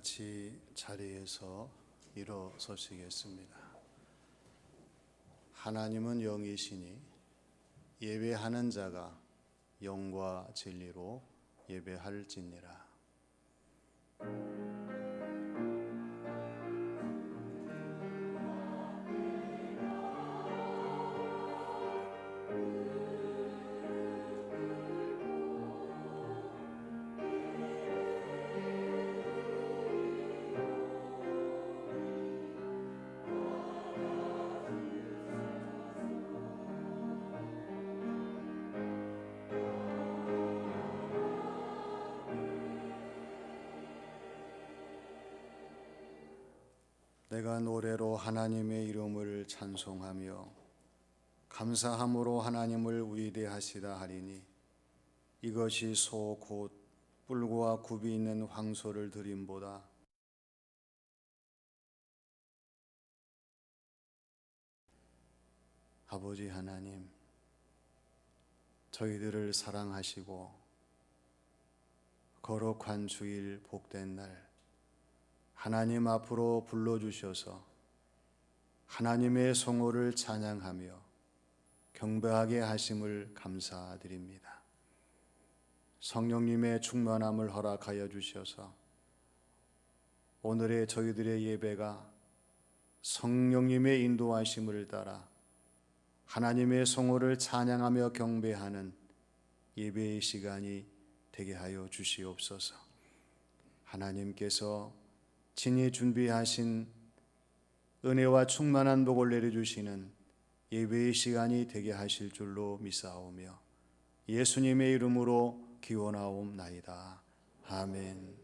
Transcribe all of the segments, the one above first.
같이 자리에서 일어서시겠습니다. 하나님은 영이시니 예배하는 자가 영과 진리로 예배할지니라. 내가 노래로 하나님의 이름을 찬송하며 감사함으로 하나님을 위대하시다 하리니 이것이 소 곧 뿔과 굽이 있는 황소를 드림보다 아버지 하나님, 저희들을 사랑하시고 거룩한 주일 복된 날 하나님 앞으로 불러주셔서 하나님의 성호를 찬양하며 경배하게 하심을 감사드립니다. 성령님의 충만함을 허락하여 주셔서 오늘의 저희들의 예배가 성령님의 인도하심을 따라 하나님의 성호를 찬양하며 경배하는 예배의 시간이 되게 하여 주시옵소서. 하나님께서 친히 준비하신 은혜와 충만한 복을 내려주시는 예배의 시간이 되게 하실 줄로 믿사오며 예수님의 이름으로 기원하옵나이다. 아멘.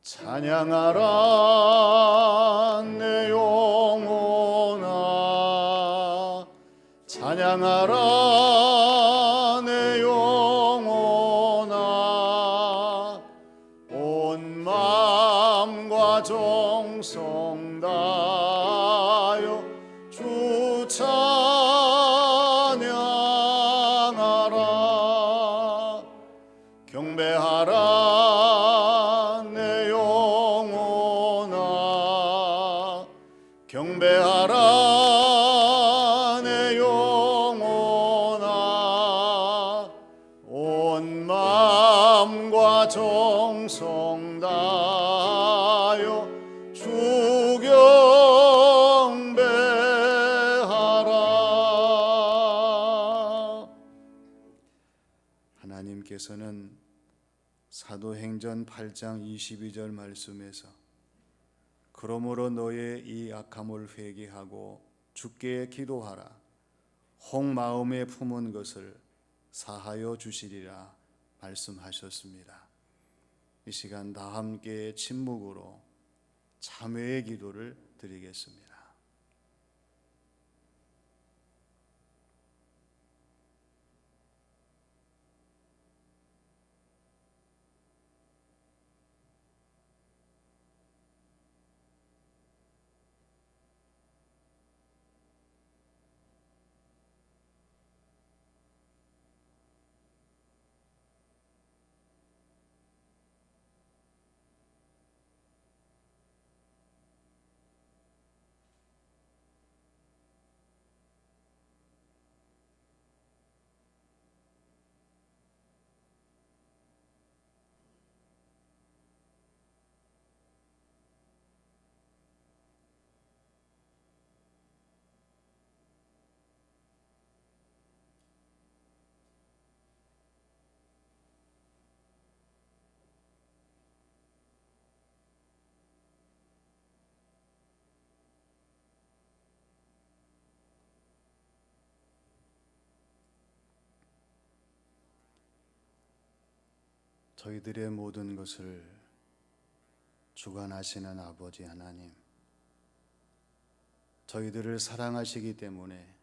찬양하라 내 영혼아, 찬양하라 내 영혼아, 온 마음과 정성 다하여 주 찬양하라. 경배하라 경배하라 내 영혼아, 온 마음과 정성 다하여 주 경배하라. 하나님께서는 사도행전 8장 22절 말씀에서 그러므로 너의 이 악함을 회개하고 주께 기도하라. 혹 마음에 품은 것을 사하여 주시리라 말씀하셨습니다. 이 시간 다 함께 침묵으로 참회의 기도를 드리겠습니다. 저희들의 모든 것을 주관하시는 아버지 하나님, 저희들을 사랑하시기 때문에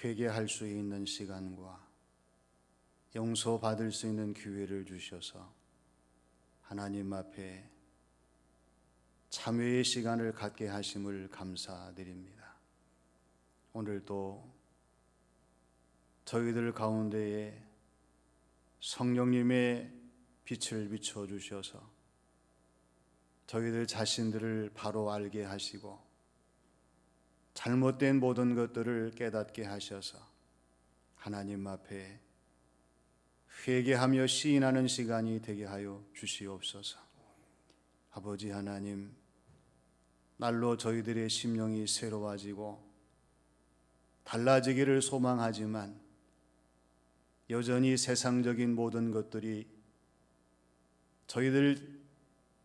회개할 수 있는 시간과 용서받을 수 있는 기회를 주셔서 하나님 앞에 참회의 시간을 갖게 하심을 감사드립니다. 오늘도 저희들 가운데에 성령님의 빛을 비춰주셔서 저희들 자신들을 바로 알게 하시고 잘못된 모든 것들을 깨닫게 하셔서 하나님 앞에 회개하며 시인하는 시간이 되게 하여 주시옵소서. 아버지 하나님, 날로 저희들의 심령이 새로워지고 달라지기를 소망하지만 여전히 세상적인 모든 것들이 저희들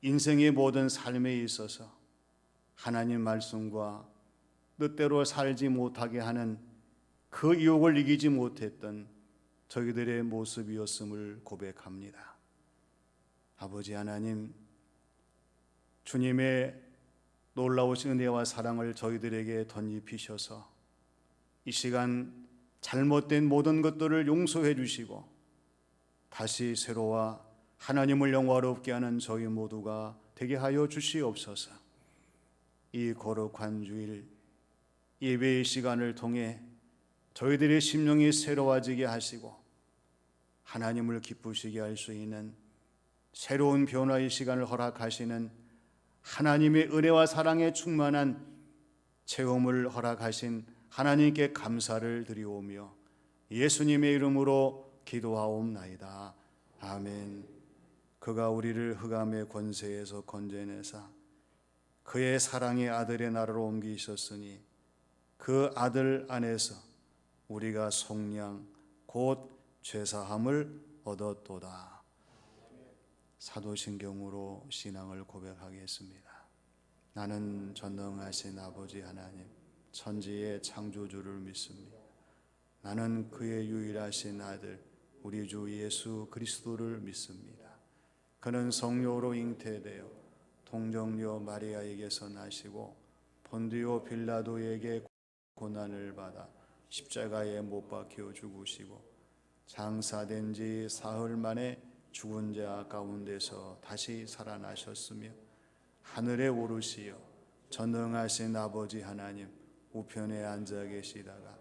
인생의 모든 삶에 있어서 하나님 말씀과 뜻대로 살지 못하게 하는 그 유혹을 이기지 못했던 저희들의 모습이었음을 고백합니다. 아버지 하나님, 주님의 놀라우신 은혜와 사랑을 저희들에게 덧입히셔서 이 시간 잘못된 모든 것들을 용서해 주시고 다시 새로와 하나님을 영화롭게 하는 저희 모두가 되게 하여 주시옵소서. 이 거룩한 주일 예배의 시간을 통해 저희들의 심령이 새로워지게 하시고 하나님을 기쁘시게 할 수 있는 새로운 변화의 시간을 허락하시는 하나님의 은혜와 사랑에 충만한 체험을 허락하신 하나님께 감사를 드리오며 예수님의 이름으로 기도하옵나이다. 아멘. 그가 우리를 흑암의 권세에서 건져내사 그의 사랑의 아들의 나라로 옮기셨으니 그 아들 안에서 우리가 속량 곧 죄사함을 얻었도다. 사도신경으로 신앙을 고백하겠습니다. 나는 전능하신 아버지 하나님 천지의 창조주를 믿습니다. 나는 그의 유일하신 아들 우리 주 예수 그리스도를 믿습니다. 그는 성령으로 잉태되어 동정녀 마리아에게서 나시고 본디오 빌라도에게 고난을 받아 십자가에 못 박혀 죽으시고 장사된 지 사흘 만에 죽은 자 가운데서 다시 살아나셨으며 하늘에 오르시어 전능하신 아버지 하나님 우편에 앉아 계시다가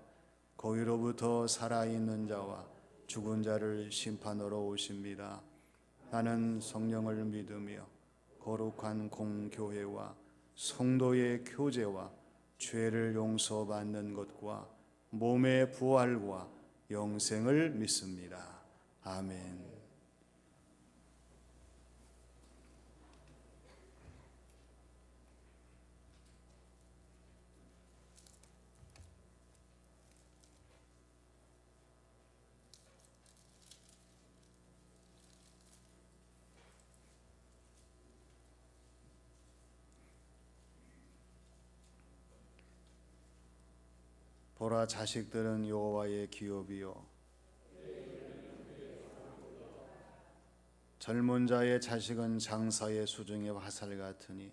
거기로부터 살아있는 자와 죽은 자를 심판하러 오십니다. 나는 성령을 믿으며 거룩한 공교회와 성도의 교제와 죄를 용서받는 것과 몸의 부활과 영생을 믿습니다. 아멘. 보라, 자식들은 여호와의 기업이요 젊은 자의 자식은 장사의 수중의 화살 같으니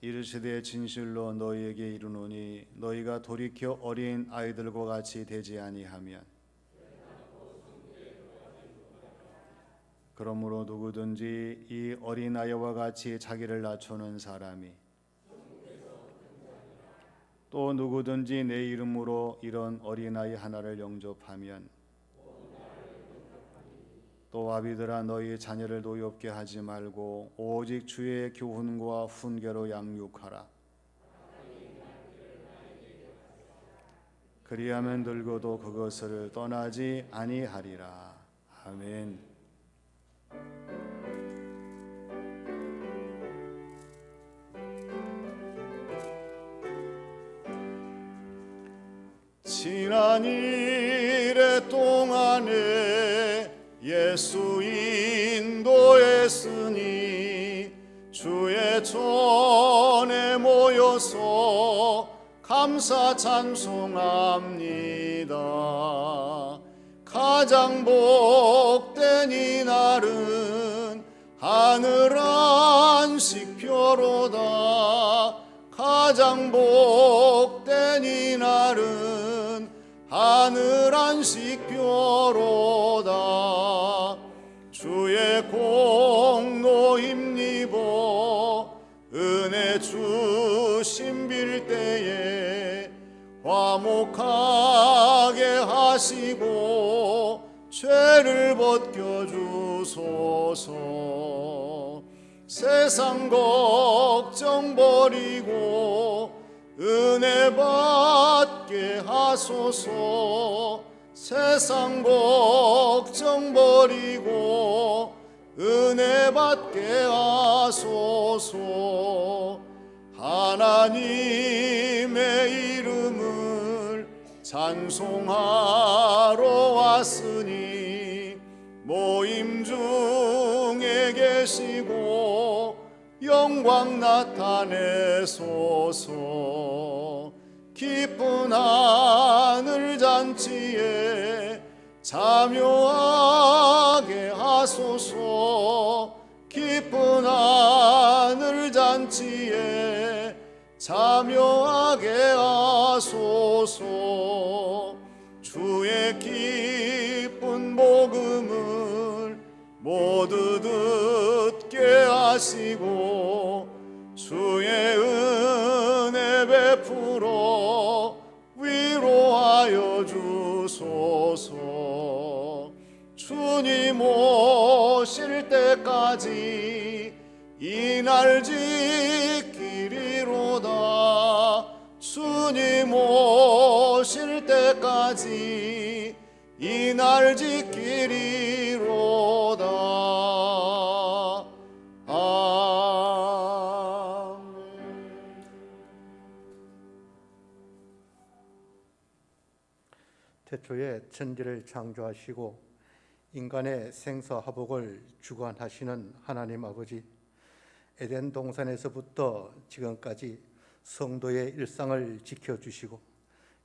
이르시되 진실로 너희에게 이르노니 너희가 돌이켜 어린 아이들과 같이 되지 아니하면 그러므로 누구든지 이 어린 아이와 같이 자기를 낮추는 사람이 또 누구든지 내 이름으로 이런 어린아이 하나를 영접하면 또 아비들아 너희 자녀를 노엽게 하지 말고 오직 주의 교훈과 훈계로 양육하라. 그리하면 늙어도 그것을 떠나지 아니하리라. 아멘. 지난 이래 동안에 예수 인도했으니 주의 전에 모여서 감사 찬송합니다. 가장 복된 이날은 하늘 안식표로다. 가장 복된 이날은 하늘 안식표로다. 주의 거룩하게 하시고 죄를 벗겨주소서. 세상 걱정 버리고 은혜 받게 하소서. 세상 걱정 버리고 은혜 받게 하소서. 하나님의 이름을 찬송하러 왔으니 모임 중에 계시고 영광 나타내소서. 기쁜 하늘 잔치에 참여하게 하소서. 기쁜 하늘 잔치에 참여하게 하소서. 주의 기쁜 복음을 모두 듣게 하시고 주의 은혜 베풀어 위로하여 주소서. 주님 오실 때까지 이 날 지키리로다. 주님 오실 때까지 이 날 지키리로다. 아멘. 태초에 천지를 창조하시고 인간의 생사화복을 주관하시는 하나님 아버지, 에덴 동산에서부터 지금까지 성도의 일상을 지켜주시고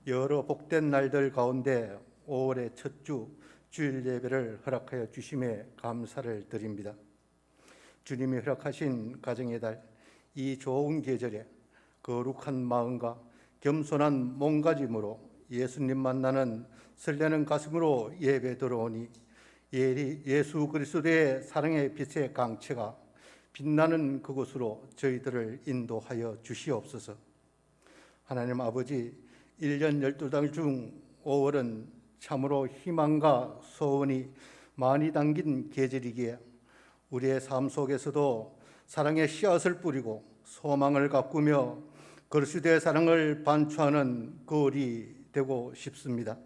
여러 복된 날들 가운데 5월의 첫 주 주일 예배를 허락하여 주심에 감사를 드립니다. 주님이 허락하신 가정의 달, 이 좋은 계절에 거룩한 마음과 겸손한 몸가짐으로 예수님 만나는 설레는 가슴으로 예배 들어오니 예수 그리스도의 사랑의 빛의 강체가 빛나는 그곳으로 저희들을 인도하여 주시옵소서. 하나님 아버지, 1년 12달 중 5월은 참으로 희망과 소원이 많이 담긴 계절이기에 우리의 삶 속에서도 사랑의 씨앗을 뿌리고 소망을 가꾸며 그리스도의 사랑을 반추하는 거울이 되고 싶습니다.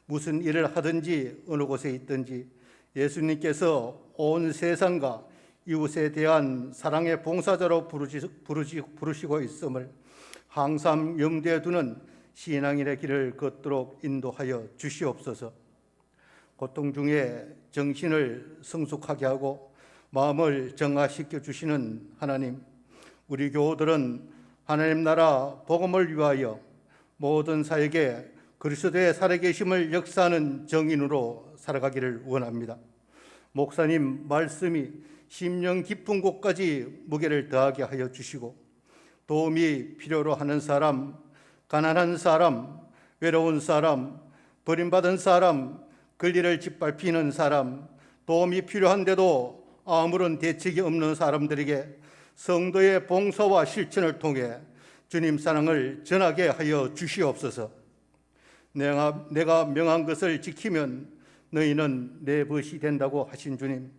무슨 일을 하든지 어느 곳에 있든지 예수님께서 온 세상과 이웃에 대한 사랑의 봉사자로 부르시고 있음을 항상 염두에 두는 신앙인의 길을 걷도록 인도하여 주시옵소서. 고통 중에 정신을 성숙하게 하고 마음을 정화시켜 주시는 하나님, 우리 교우들은 하나님 나라 복음을 위하여 모든 사에게 그리스도의 살아계심을 역사하는 정인으로 살아가기를 원합니다. 목사님 말씀이 심령 깊은 곳까지 무게를 더하게 하여 주시고 도움이 필요로 하는 사람, 가난한 사람, 외로운 사람, 버림받은 사람, 권리를 짓밟히는 사람, 도움이 필요한데도 아무런 대책이 없는 사람들에게 성도의 봉사와 실천을 통해 주님 사랑을 전하게 하여 주시옵소서. 내가 명한 것을 지키면 너희는 내 벗이 된다고 하신 주님,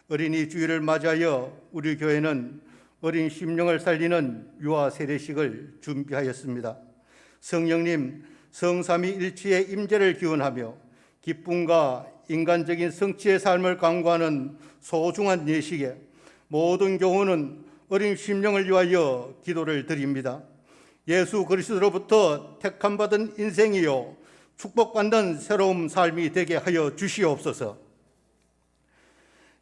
어린이 주일을 맞이하여 우리 교회는 어린 심령을 살리는 유아 세례식을 준비하였습니다. 성령님 성삼위일체의 임재를 기원하며 기쁨과 인간적인 성취의 삶을 강구하는 소중한 예식에 모든 교우는 어린 심령을 위하여 기도를 드립니다. 예수 그리스도로부터 택함받은 인생이요 축복받는 새로운 삶이 되게 하여 주시옵소서.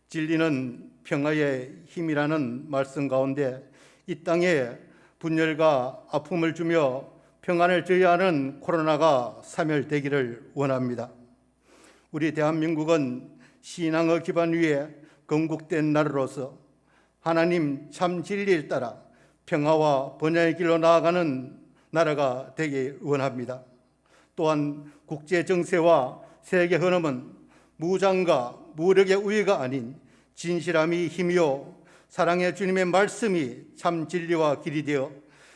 진리는 평화의 힘이라는 말씀 가운데 이 땅에 분열과 아픔을 주며 평안을 저해하는 코로나가 사멸되기를 원합니다. 우리 대한민국은 신앙의 기반 위에 건국된 나라로서 하나님 참 진리를 따라 평화와 번영의 길로 나아가는 나라가 되기 원합니다. 또한 국제 정세와 세계 흐름은 무장과 무력의 우위가 아닌 진실함이 힘이요 사랑의 주님의 말씀이 참 진리와 길이 되어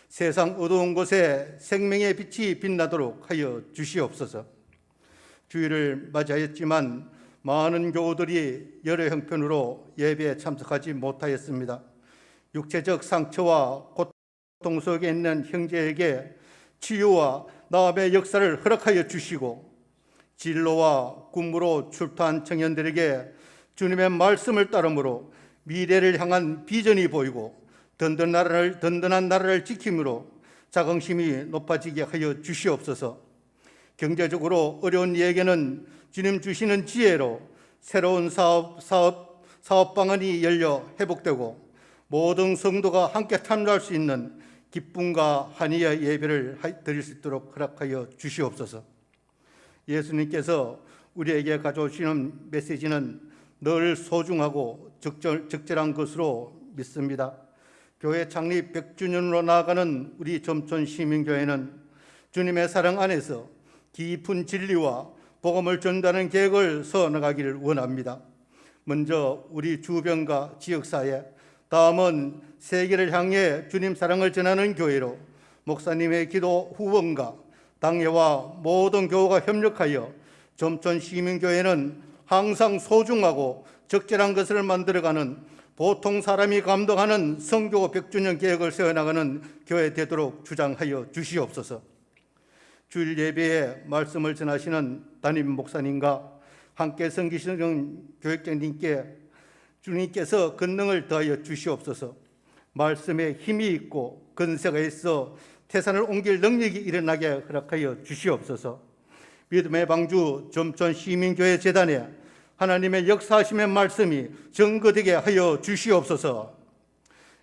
세상 어두운 곳에 생명의 빛이 빛나도록 하여 주시옵소서. 주일을 맞이하였지만 많은 교우들이 여러 형편으로 예배에 참석하지 못하였습니다. 육체적 상처와 고통 속에 있는 형제에게 치유와 나음의 역사를 허락하여 주시고, 진로와 꿈으로 출토한 청년들에게 주님의 말씀을 따름으로 미래를 향한 비전이 보이고 든든한 나라를 지킴으로 자긍심이 높아지게 하여 주시옵소서. 경제적으로 어려운 이에게는 주님 주시는 지혜로 새로운 사업 방안이 열려 회복되고 모든 성도가 함께 참여할 수 있는 기쁨과 한의의 예배를 드릴 수 있도록 허락하여 주시옵소서. 예수님께서 우리에게 가져오시는 메시지는 늘 소중하고 적절한 것으로 믿습니다. 교회 창립 100주년으로 나아가는 우리 점촌 시민교회는 주님의 사랑 안에서 깊은 진리와 복음을 전달하는 계획을 세워나가기를 원합니다. 먼저 우리 주변과 지역사회, 다음은 세계를 향해 주님 사랑을 전하는 교회로 목사님의 기도 후원과 당회와 모든 교우가 협력하여 점촌 시민교회는 항상 소중하고 적절한 것을 만들어가는 보통 사람이 감동하는 선교 100주년 계획을 세워나가는 교회 되도록 주장하여 주시옵소서. 주일 예배에 말씀을 전하시는 담임 목사님과 함께 섬기시는 교육장님께 주님께서 권능을 더하여 주시옵소서. 말씀에 힘이 있고 건세가 있어 태산을 옮길 능력이 일어나게 허락하여 주시옵소서. 믿음의 방주 점촌 시민교회 재단에 하나님의 역사하심의 말씀이 증거되게 하여 주시옵소서.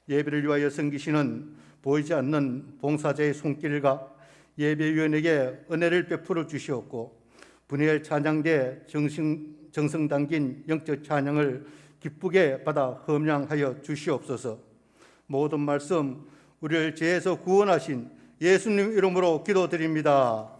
예배를 위하여 섬기시는 보이지 않는 봉사자의 손길과 예배위원에게 은혜를 베풀어 주시옵고, 분회의 찬양대 정성 담긴 영적 찬양을 기쁘게 받아 흠양하여 주시옵소서. 모든 말씀 우리를 죄에서 구원하신 예수님 이름으로 기도드립니다.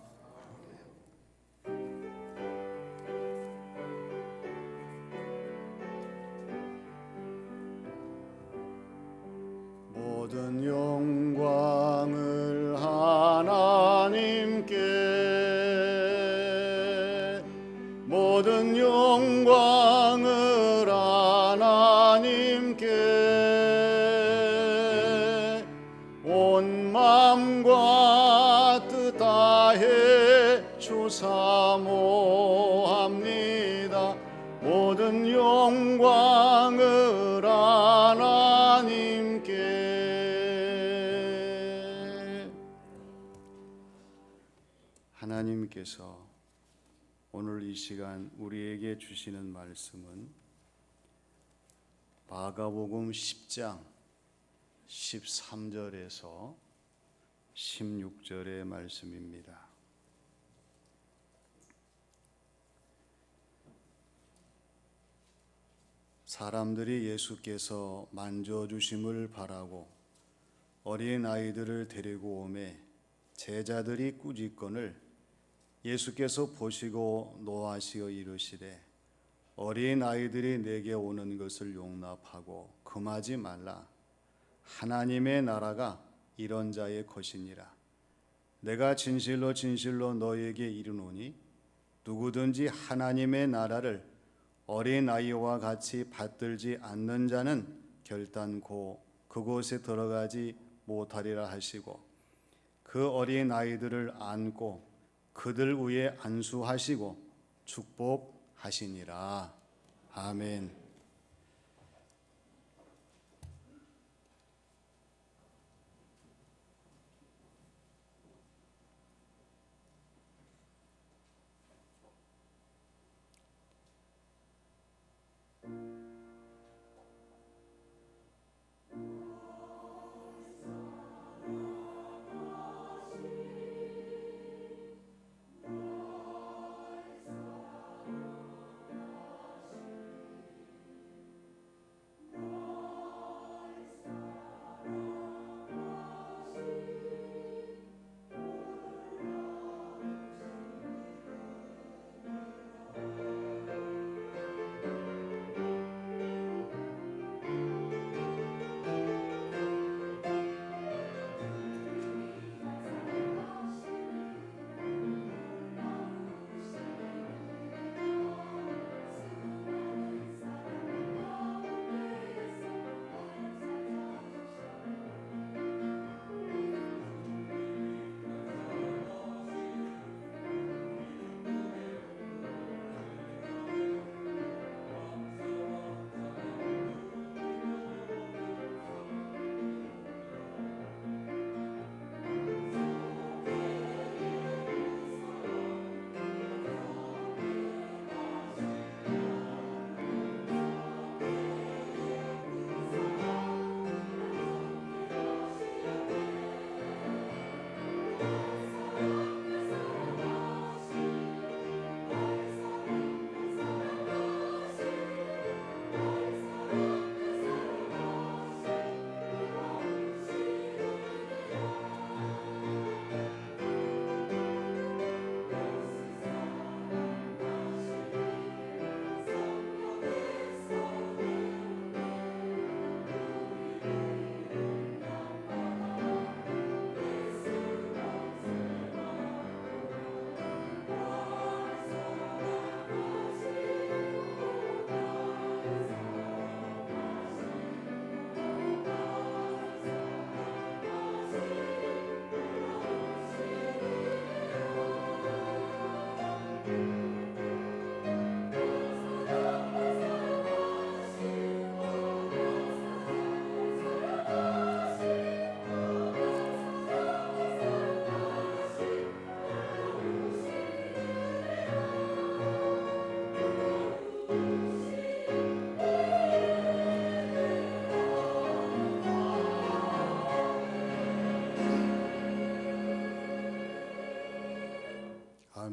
모든 영광을 하나님께, 모든 영광을 하나님께, 온 마음과 뜻 다해 주사모합니다. 모든 영광을 하나님께. 하나님께서 오늘 이 시간 우리에게 주시는 말씀은 마가복음 10장 13절에서 16절의 말씀입니다. 사람들이 예수께서 만져주심을 바라고 어린 아이들을 데리고 오매 제자들이 꾸짖거늘 예수께서 보시고 노하시어 이르시되 어린 아이들이 내게 오는 것을 용납하고 금하지 말라. 하나님의 나라가 이런 자의 것이니라. 내가 진실로 진실로 너희에게 이르노니 누구든지 하나님의 나라를 어린 아이와 같이 받들지 않는 자는 결단코 그곳에 들어가지 못하리라 하시고, 그 어린 아이들을 안고 그들 위에 안수하시고 축복하시니라. 아멘.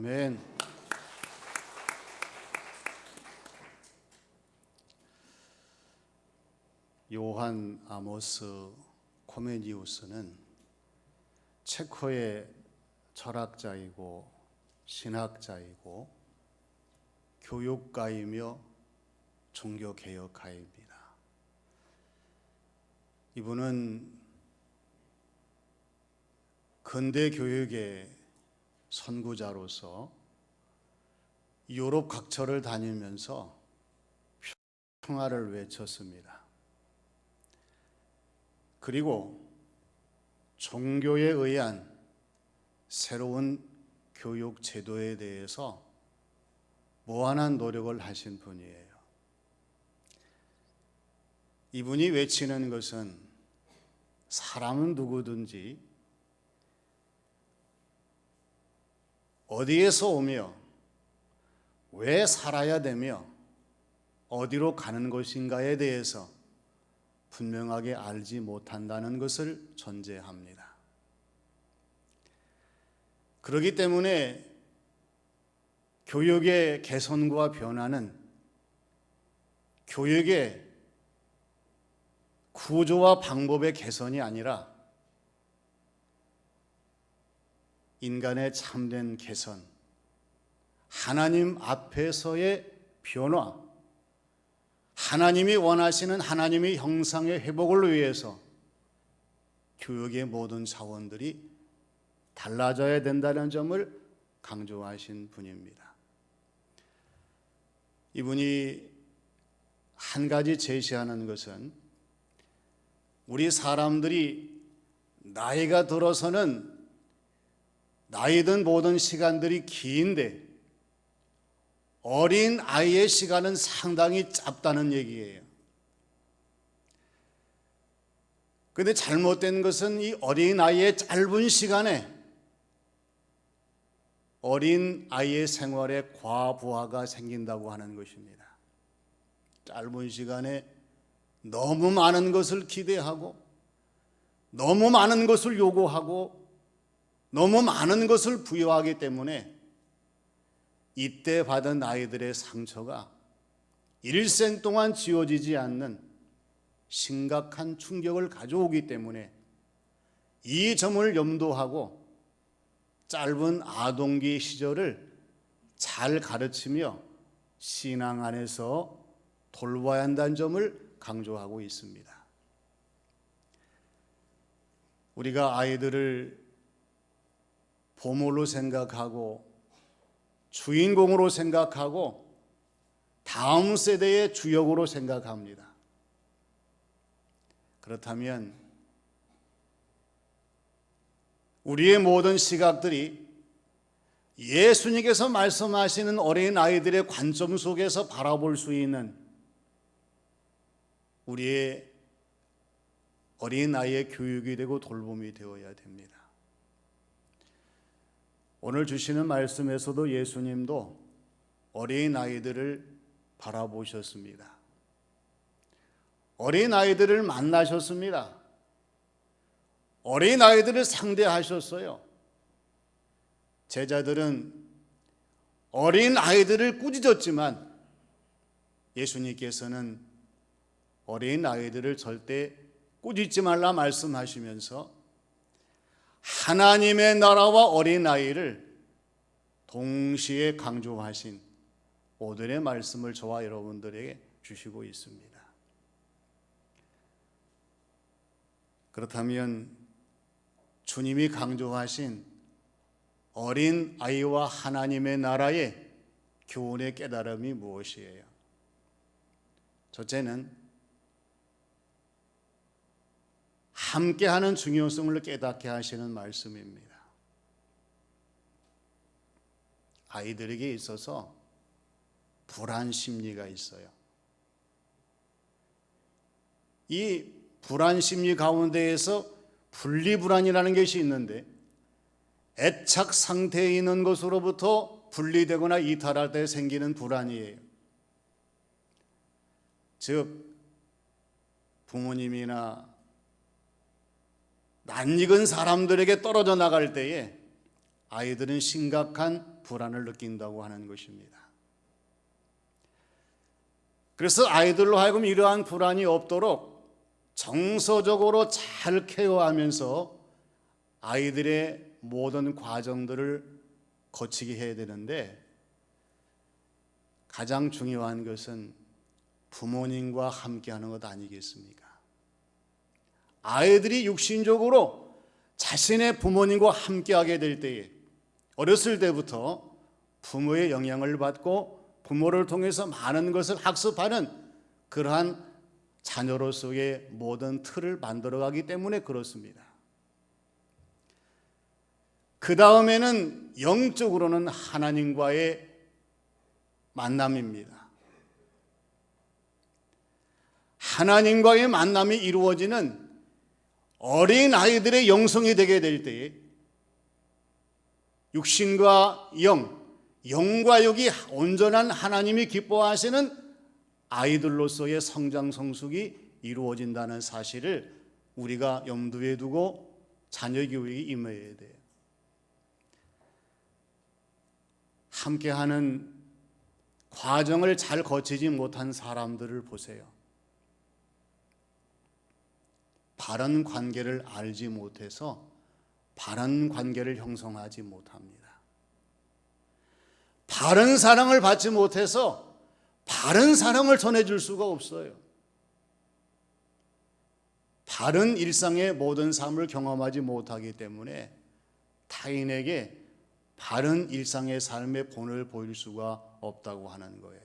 아멘. 요한 아모스 코메니우스는 체코의 철학자이고 신학자이고 교육가이며 종교개혁가입니다. 이분은 근대 교육의 선구자로서 유럽 각처를 다니면서 평화를 외쳤습니다. 그리고 종교에 의한 새로운 교육 제도에 대해서 무한한 노력을 하신 분이에요. 이분이 외치는 것은 사람은 누구든지 어디에서 오며 왜 살아야 되며 어디로 가는 것인가에 대해서 분명하게 알지 못한다는 것을 전제합니다. 그렇기 때문에 교육의 개선과 변화는 교육의 구조와 방법의 개선이 아니라 인간의 참된 개선, 하나님 앞에서의 변화, 하나님이 원하시는 하나님의 형상의 회복을 위해서 교육의 모든 차원들이 달라져야 된다는 점을 강조하신 분입니다. 이분이 한 가지 제시하는 것은 우리 사람들이 나이가 들어서는 나이 든 모든 시간들이 긴데 어린 아이의 시간은 상당히 짧다는 얘기예요. 그런데 잘못된 것은 이 어린 아이의 짧은 시간에 어린 아이의 생활에 과부하가 생긴다고 하는 것입니다. 짧은 시간에 너무 많은 것을 기대하고 너무 많은 것을 요구하고 너무 많은 것을 부여하기 때문에 이때 받은 아이들의 상처가 일생 동안 지워지지 않는 심각한 충격을 가져오기 때문에 이 점을 염두하고 짧은 아동기 시절을 잘 가르치며 신앙 안에서 돌봐야 한다는 점을 강조하고 있습니다. 우리가 아이들을 보물로 생각하고 주인공으로 생각하고 다음 세대의 주역으로 생각합니다. 그렇다면 우리의 모든 시각들이 예수님께서 말씀하시는 어린 아이들의 관점 속에서 바라볼 수 있는 우리의 어린 아이의 교육이 되고 돌봄이 되어야 됩니다. 오늘 주시는 말씀에서도 예수님도 어린 아이들을 바라보셨습니다. 어린 아이들을 만나셨습니다. 어린 아이들을 상대하셨어요. 제자들은 어린 아이들을 꾸짖었지만 예수님께서는 어린 아이들을 절대 꾸짖지 말라 말씀하시면서 하나님의 나라와 어린 아이를 동시에 강조하신 오늘의 말씀을 저와 여러분들에게 주시고 있습니다. 그렇다면 주님이 강조하신 어린 아이와 하나님의 나라의 교훈의 깨달음이 무엇이에요? 첫째는 함께하는 중요성을 깨닫게 하시는 말씀입니다. 아이들에게 있어서 불안 심리가 있어요. 이 불안 심리 가운데에서 분리불안이라는 것이 있는데 애착 상태에 있는 것으로부터 분리되거나 이탈할 때 생기는 불안이에요. 즉 부모님이나 낯익은 사람들에게 떨어져 나갈 때에 아이들은 심각한 불안을 느낀다고 하는 것입니다. 그래서 아이들로 하여금 이러한 불안이 없도록 정서적으로 잘 케어하면서 아이들의 모든 과정들을 거치게 해야 되는데, 가장 중요한 것은 부모님과 함께하는 것 아니겠습니까? 아이들이 육신적으로 자신의 부모님과 함께하게 될 때에, 어렸을 때부터 부모의 영향을 받고 부모를 통해서 많은 것을 학습하는 그러한 자녀로서의 모든 틀을 만들어가기 때문에 그렇습니다. 그 다음에는 영적으로는 하나님과의 만남입니다. 하나님과의 만남이 이루어지는 어린 아이들의 영성이 되게 될 때에 육신과 영과 육이 온전한 하나님이 기뻐하시는 아이들로서의 성장 성숙이 이루어진다는 사실을 우리가 염두에 두고 자녀 교육에 임해야 돼요. 함께하는 과정을 잘 거치지 못한 사람들을 보세요. 바른 관계를 알지 못해서 바른 관계를 형성하지 못합니다. 바른 사랑을 받지 못해서 바른 사랑을 전해줄 수가 없어요. 바른 일상의 모든 삶을 경험하지 못하기 때문에 타인에게 바른 일상의 삶의 본을 보일 수가 없다고 하는 거예요.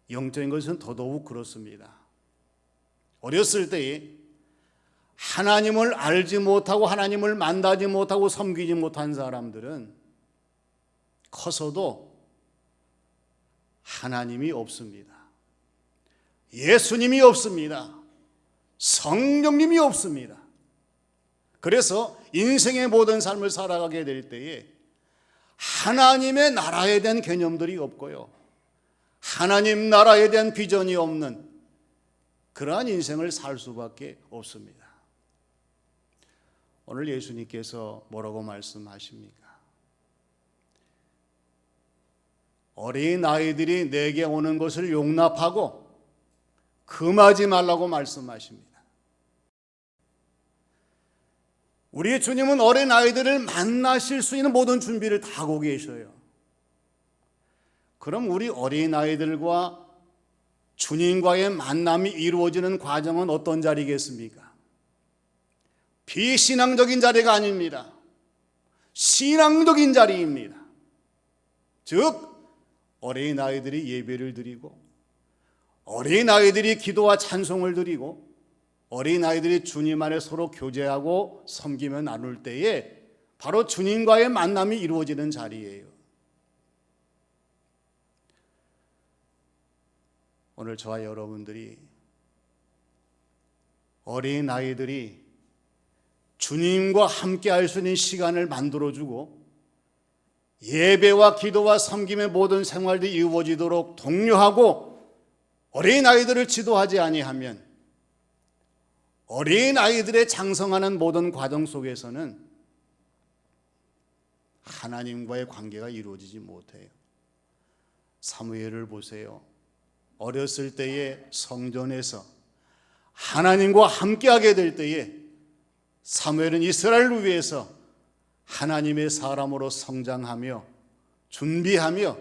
영적인 것은 더더욱 그렇습니다. 어렸을 때에 하나님을 알지 못하고 하나님을 만나지 못하고 섬기지 못한 사람들은 커서도 하나님이 없습니다. 예수님이 없습니다. 성령님이 없습니다. 그래서 인생의 모든 삶을 살아가게 될 때에 하나님의 나라에 대한 개념들이 없고요, 하나님 나라에 대한 비전이 없는 그러한 인생을 살 수밖에 없습니다. 오늘 예수님께서 뭐라고 말씀하십니까? 어린 아이들이 내게 오는 것을 용납하고 금하지 말라고 말씀하십니다. 우리 주님은 어린 아이들을 만나실 수 있는 모든 준비를 다 하고 계셔요. 그럼 우리 어린 아이들과 주님과의 만남이 이루어지는 과정은 어떤 자리겠습니까? 비신앙적인 자리가 아닙니다. 신앙적인 자리입니다. 즉 어린아이들이 예배를 드리고, 어린아이들이 기도와 찬송을 드리고, 어린아이들이 주님 안에 서로 교제하고 섬기며 나눌 때에 바로 주님과의 만남이 이루어지는 자리예요. 오늘 저와 여러분들이 어린아이들이 주님과 함께 할 수 있는 시간을 만들어주고 예배와 기도와 섬김의 모든 생활들이 이루어지도록 독려하고 어린아이들을 지도하지 아니하면 어린아이들의 장성하는 모든 과정 속에서는 하나님과의 관계가 이루어지지 못해요. 사무엘을 보세요. 어렸을 때에 성전에서 하나님과 함께하게 될 때에 사무엘은 이스라엘을 위해서 하나님의 사람으로 성장하며 준비하며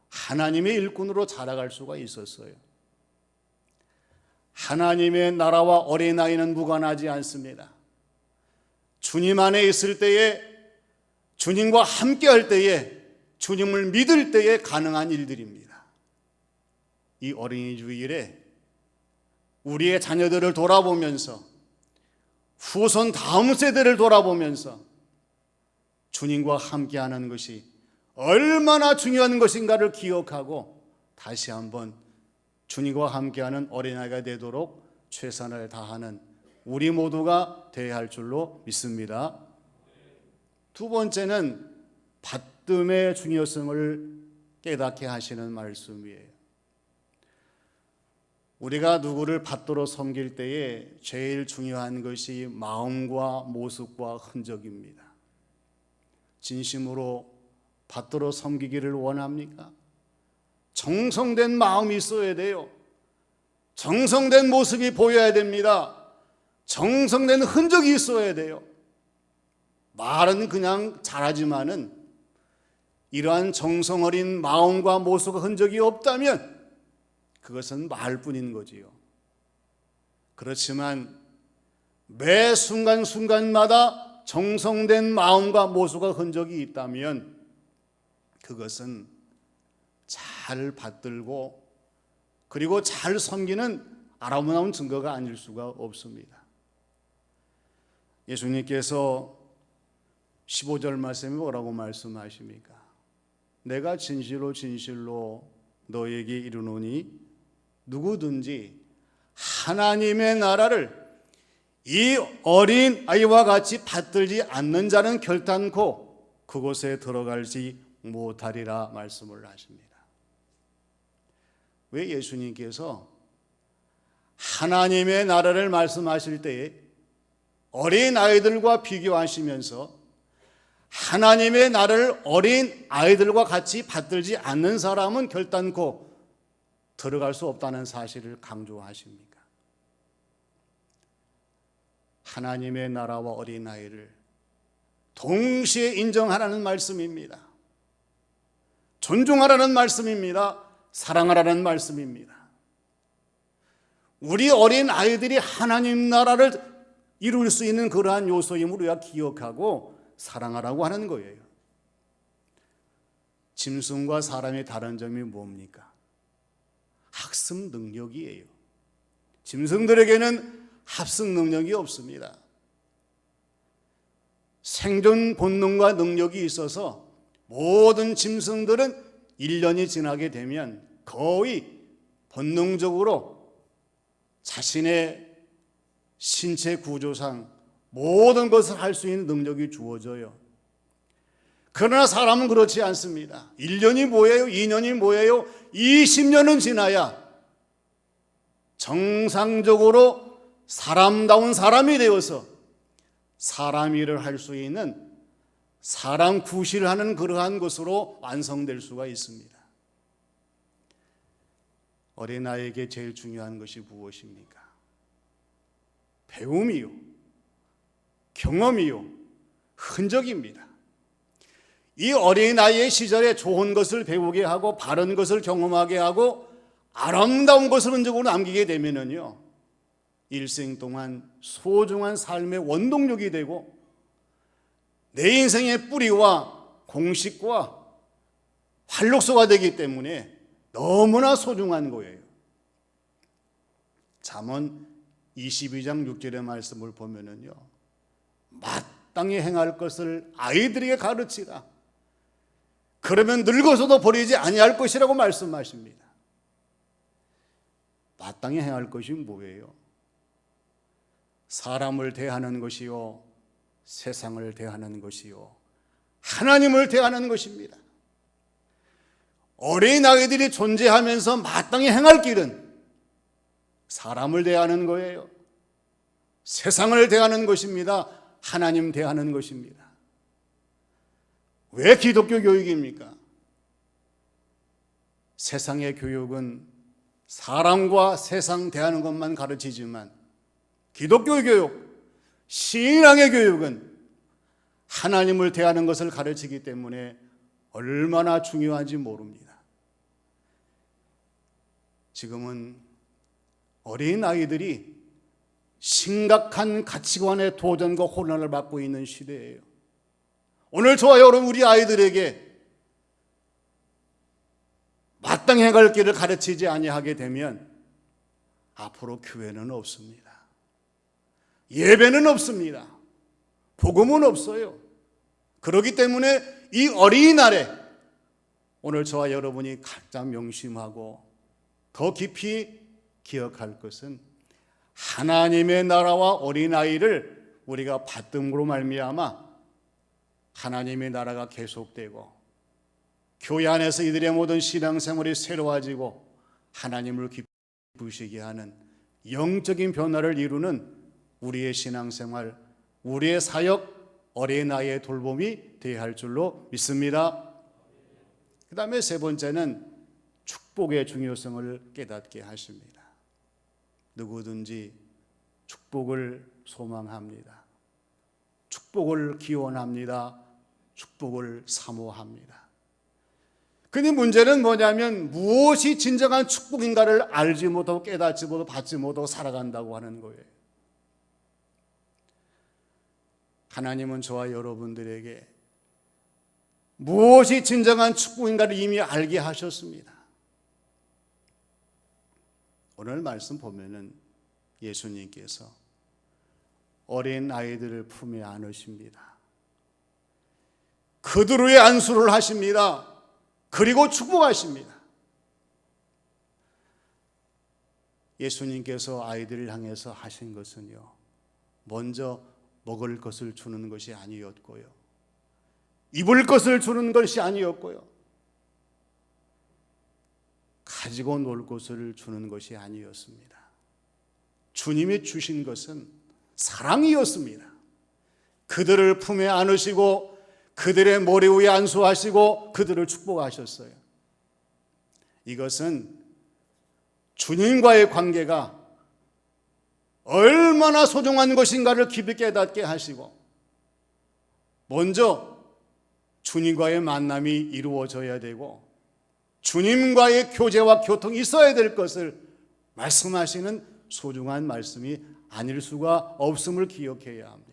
하나님의 일꾼으로 자라갈 수가 있었어요. 하나님의 나라와 어린아이는 무관하지 않습니다. 주님 안에 있을 때에, 주님과 함께할 때에, 주님을 믿을 때에 가능한 일들입니다. 이 어린이 주일에 우리의 자녀들을 돌아보면서, 후손 다음 세대를 돌아보면서 주님과 함께하는 것이 얼마나 중요한 것인가를 기억하고 다시 한번 주님과 함께하는 어린아이가 되도록 최선을 다하는 우리 모두가 되어야 할 줄로 믿습니다. 두 번째는 받듦의 중요성을 깨닫게 하시는 말씀이에요. 우리가 누구를 받들어 섬길 때에 제일 중요한 것이 마음과 모습과 흔적입니다. 진심으로 받들어 섬기기를 원합니까? 정성된 마음이 있어야 돼요. 정성된 모습이 보여야 됩니다. 정성된 흔적이 있어야 돼요. 말은 그냥 잘하지만은 이러한 정성 어린 마음과 모습 흔적이 없다면 그것은 말뿐인 거지요. 그렇지만 매 순간순간마다 정성된 마음과 모습과 흔적이 있다면 그것은 잘 받들고 그리고 잘 섬기는 아름다운 증거가 아닐 수가 없습니다. 예수님께서 15절 말씀에 뭐라고 말씀하십니까? 내가 진실로 진실로 너에게 이르노니 누구든지 하나님의 나라를 이 어린 아이와 같이 받들지 않는 자는 결단코 그곳에 들어가지 못하리라 말씀을 하십니다. 왜 예수님께서 하나님의 나라를 말씀하실 때에 어린 아이들과 비교하시면서 하나님의 나라를 어린 아이들과 같이 받들지 않는 사람은 결단코 들어갈 수 없다는 사실을 강조하십니까? 하나님의 나라와 어린 아이를 동시에 인정하라는 말씀입니다. 존중하라는 말씀입니다. 사랑하라는 말씀입니다. 우리 어린 아이들이 하나님 나라를 이룰 수 있는 그러한 요소임을 우리가 기억하고 사랑하라고 하는 거예요. 짐승과 사람의 다른 점이 뭡니까? 학습 능력이에요. 짐승들에게는 학습 능력이 없습니다. 생존 본능과 능력이 있어서 모든 짐승들은 1년이 지나게 되면 거의 본능적으로 자신의 신체 구조상 모든 것을 할 수 있는 능력이 주어져요. 그러나 사람은 그렇지 않습니다. 1년이 뭐예요? 2년이 뭐예요? 20년은 지나야 정상적으로 사람다운 사람이 되어서 사람 일을 할 수 있는 사람 구실하는 그러한 것으로 완성될 수가 있습니다. 어린아이에게 제일 중요한 것이 무엇입니까? 배움이요, 경험이요, 흔적입니다. 이 어린아이의 시절에 좋은 것을 배우게 하고 바른 것을 경험하게 하고 아름다운 것을 흔적으로 남기게 되면은요, 일생 동안 소중한 삶의 원동력이 되고 내 인생의 뿌리와 공식과 활력소가 되기 때문에 너무나 소중한 거예요. 잠언 22장 6절의 말씀을 보면은요, 마땅히 행할 것을 아이들에게 가르치라. 그러면 늙어서도 버리지 아니할 것이라고 말씀하십니다. 마땅히 행할 것이 뭐예요? 사람을 대하는 것이요, 세상을 대하는 것이요, 하나님을 대하는 것입니다. 어린아이들이 존재하면서 마땅히 행할 길은 사람을 대하는 거예요. 세상을 대하는 것입니다. 하나님 대하는 것입니다. 왜 기독교 교육입니까? 세상의 교육은 사람과 세상 대하는 것만 가르치지만 기독교 교육, 신앙의 교육은 하나님을 대하는 것을 가르치기 때문에 얼마나 중요한지 모릅니다. 지금은 어린 아이들이 심각한 가치관의 도전과 혼란을 받고 있는 시대예요. 오늘 저와 여러분, 우리 아이들에게 마땅히 해갈 길을 가르치지 아니하게 되면 앞으로 교회는 없습니다. 예배는 없습니다. 복음은 없어요. 그렇기 때문에 이 어린이날에 오늘 저와 여러분이 각자 명심하고 더 깊이 기억할 것은 하나님의 나라와 어린아이를 우리가 받음으로 말미암아 하나님의 나라가 계속되고 교회 안에서 이들의 모든 신앙생활이 새로워지고 하나님을 기쁘시게 하는 영적인 변화를 이루는 우리의 신앙생활, 우리의 사역, 어린아이의 돌봄이 되어야 할 줄로 믿습니다. 그 다음에 세 번째는 축복의 중요성을 깨닫게 하십니다. 누구든지 축복을 소망합니다. 축복을 기원합니다. 축복을 사모합니다. 근데 문제는 뭐냐면 무엇이 진정한 축복인가를 알지 못하고 깨닫지 못하고 받지 못하고 살아간다고 하는 거예요. 하나님은 저와 여러분들에게 무엇이 진정한 축복인가를 이미 알게 하셨습니다. 오늘 말씀 보면은 예수님께서 어린 아이들을 품에 안으십니다. 그들 위에 안수를 하십니다. 그리고 축복하십니다. 예수님께서 아이들을 향해서 하신 것은요, 먼저 먹을 것을 주는 것이 아니었고요, 입을 것을 주는 것이 아니었고요, 가지고 놀 것을 주는 것이 아니었습니다. 주님이 주신 것은 사랑이었습니다. 그들을 품에 안으시고 그들의 머리 위에 안수하시고 그들을 축복하셨어요. 이것은 주님과의 관계가 얼마나 소중한 것인가를 깊이 깨닫게 하시고, 먼저 주님과의 만남이 이루어져야 되고 주님과의 교제와 교통이 있어야 될 것을 말씀하시는 소중한 말씀이 아닐 수가 없음을 기억해야 합니다.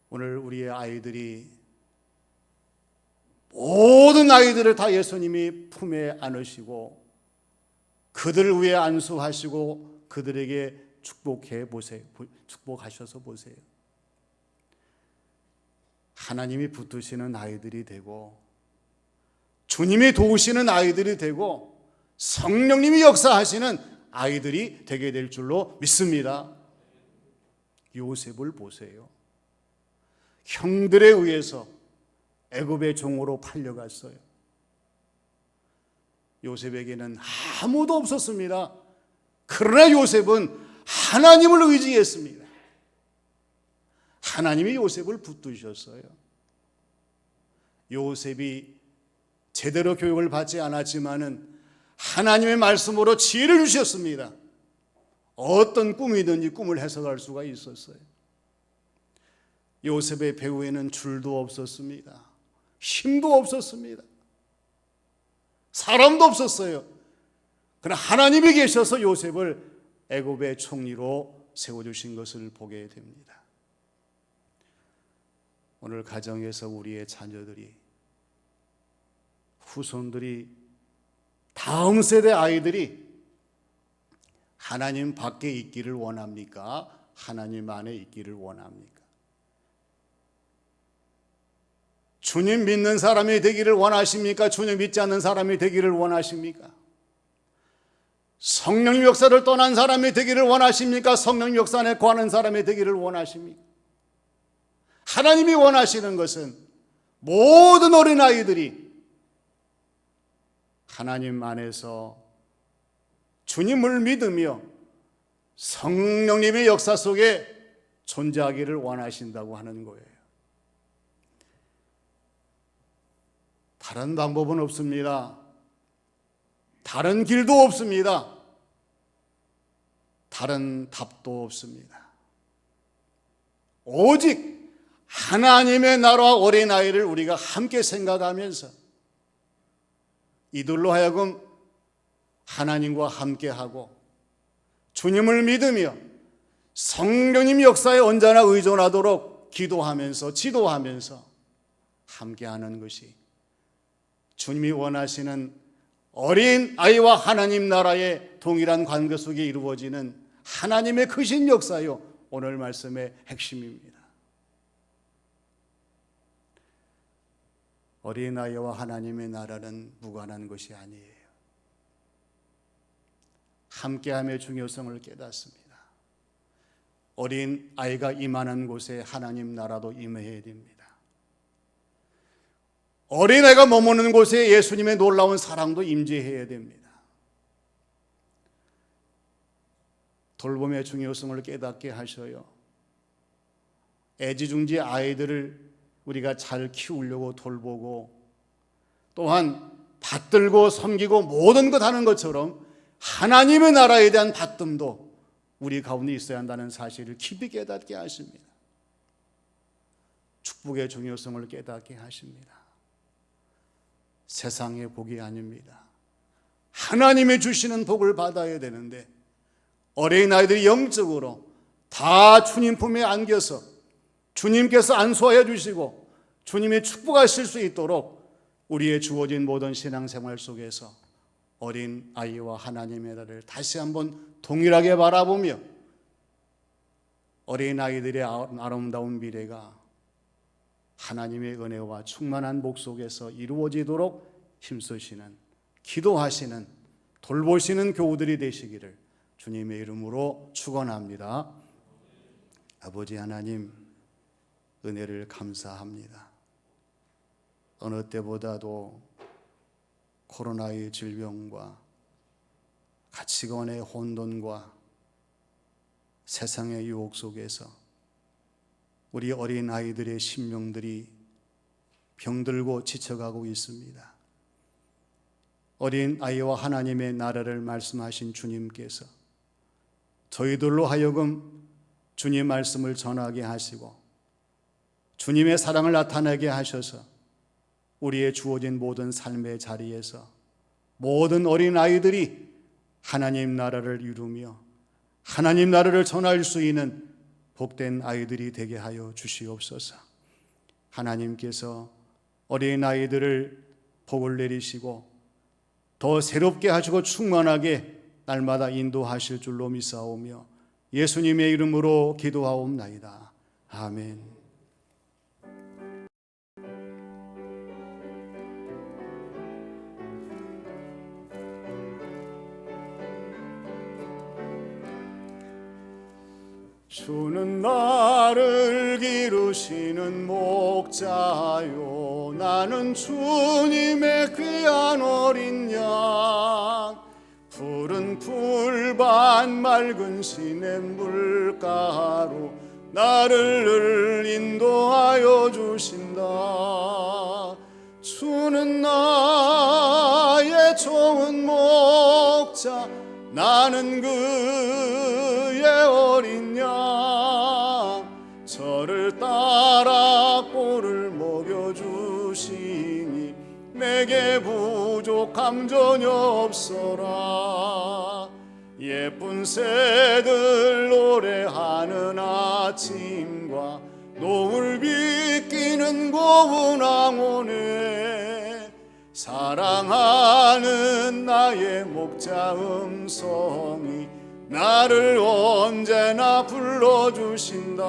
오늘 우리의 아이들이, 모든 아이들을 다 예수님이 품에 안으시고 그들을 위해 안수하시고 그들에게 축복해 보세요. 축복하셔서 보세요. 하나님이 붙드시는 아이들이 되고 주님이 도우시는 아이들이 되고 성령님이 역사하시는 아이들이 되게 될 줄로 믿습니다. 요셉을 보세요. 형들에 의해서 애굽의 종으로 팔려갔어요. 요셉에게는 아무도 없었습니다. 그러나 요셉은 하나님을 의지했습니다. 하나님이 요셉을 붙드셨어요. 요셉이 제대로 교육을 받지 않았지만은 하나님의 말씀으로 지혜를 주셨습니다. 어떤 꿈이든지 꿈을 해석할 수가 있었어요. 요셉의 배후에는 줄도 없었습니다. 힘도 없었습니다. 사람도 없었어요. 그러나 하나님이 계셔서 요셉을 애굽의 총리로 세워주신 것을 보게 됩니다. 오늘 가정에서 우리의 자녀들이, 후손들이, 다음 세대 아이들이 하나님 밖에 있기를 원합니까? 하나님 안에 있기를 원합니까? 주님 믿는 사람이 되기를 원하십니까? 주님 믿지 않는 사람이 되기를 원하십니까? 성령 역사를 떠난 사람이 되기를 원하십니까? 성령 역사 안에 거하는 사람이 되기를 원하십니까? 하나님이 원하시는 것은 모든 어린아이들이 하나님 안에서 주님을 믿으며 성령님의 역사 속에 존재하기를 원하신다고 하는 거예요. 다른 방법은 없습니다. 다른 길도 없습니다. 다른 답도 없습니다. 오직 하나님의 나라와 어린아이를 우리가 함께 생각하면서 이들로 하여금 하나님과 함께하고 주님을 믿으며 성령님 역사에 언제나 의존하도록 기도하면서 지도하면서 함께하는 것이 주님이 원하시는 어린 아이와 하나님 나라의 동일한 관계 속에 이루어지는 하나님의 크신 역사요, 오늘 말씀의 핵심입니다. 어린아이와 하나님의 나라는 무관한 것이 아니에요. 함께함의 중요성을 깨닫습니다. 어린 아이가 임하는 곳에 하나님 나라도 임해야 됩니다. 어린애가 머무는 곳에 예수님의 놀라운 사랑도 임재해야 됩니다. 돌봄의 중요성을 깨닫게 하셔요. 애지중지 아이들을 우리가 잘 키우려고 돌보고, 또한 받들고 섬기고 모든 것 하는 것처럼 하나님의 나라에 대한 받듦도 우리 가운데 있어야 한다는 사실을 깊이 깨닫게 하십니다. 축복의 중요성을 깨닫게 하십니다. 세상의 복이 아닙니다. 하나님이 주시는 복을 받아야 되는데, 어린아이들이 영적으로 다 주님 품에 안겨서 주님께서 안수하여 주시고 주님이 축복하실 수 있도록 우리의 주어진 모든 신앙생활 속에서 어린 아이와 하나님의 나라를 다시 한번 동일하게 바라보며 어린 아이들의 아름다운 미래가 하나님의 은혜와 충만한 복 속에서 이루어지도록 힘쓰시는, 기도하시는, 돌보시는 교우들이 되시기를 주님의 이름으로 축원합니다. 아버지 하나님, 은혜를 감사합니다. 어느 때보다도 코로나의 질병과 가치관의 혼돈과 세상의 유혹 속에서 우리 어린 아이들의 심령들이 병들고 지쳐가고 있습니다. 어린 아이와 하나님의 나라를 말씀하신 주님께서 저희들로 하여금 주님 말씀을 전하게 하시고 주님의 사랑을 나타내게 하셔서 우리의 주어진 모든 삶의 자리에서 모든 어린 아이들이 하나님 나라를 이루며 하나님 나라를 전할 수 있는 복된 아이들이 되게 하여 주시옵소서. 하나님께서 어린 아이들을 복을 내리시고 더 새롭게 하시고 충만하게 날마다 인도하실 줄로 믿사오며 예수님의 이름으로 기도하옵나이다. 아멘. 주는 나를 기르시는 목자요, 나는 주님의 귀한 어린 양. 푸른 풀밭 맑은 시냇물가로 나를 인도하여 주신다. 주는 나의 좋은 목자, 나는 그의 어린 양. 저를 따라 꼴을 먹여주시니 내게 부족함 전혀 없어라. 예쁜 새들 노래하는 아침과 노을 비끼는 고운 황혼에 사랑하는 나의 목자 음성이 나를 언제나 불러주신다.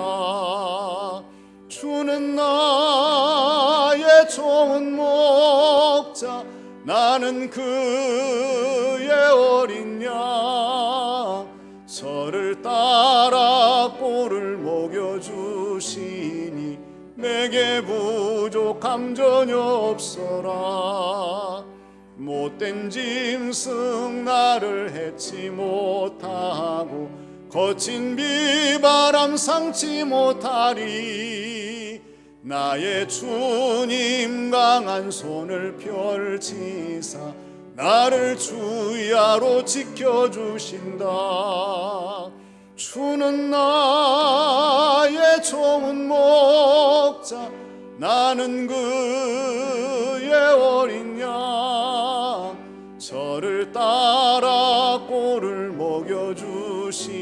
주는 나의 좋은 목자, 나는 그의 어린 양. 저를 따라 꼴을 먹여주시니 내게 부족함 전혀 없어라. 못된 짐승 나를 해치 못하고 거친 비바람 상치 못하리. 나의 주님 강한 손을 펼치사 나를 주야로 지켜주신다. 주는 나의 좋은 목자, 나는 그의 어린 양. 저를 따라 꼴을 먹여주시니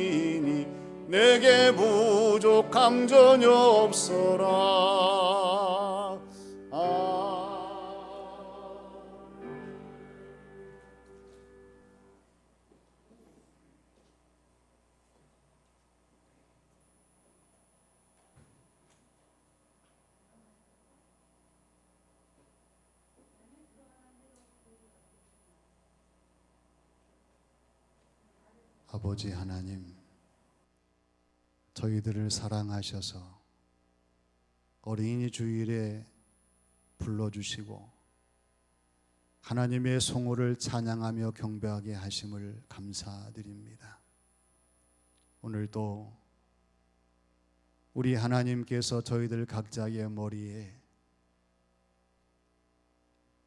내게 부족함 전혀 없어라. 아버지 하나님, 저희들을 사랑하셔서 어린이 주일에 불러주시고 하나님의 성호를 찬양하며 경배하게 하심을 감사드립니다. 오늘도 우리 하나님께서 저희들 각자의 머리에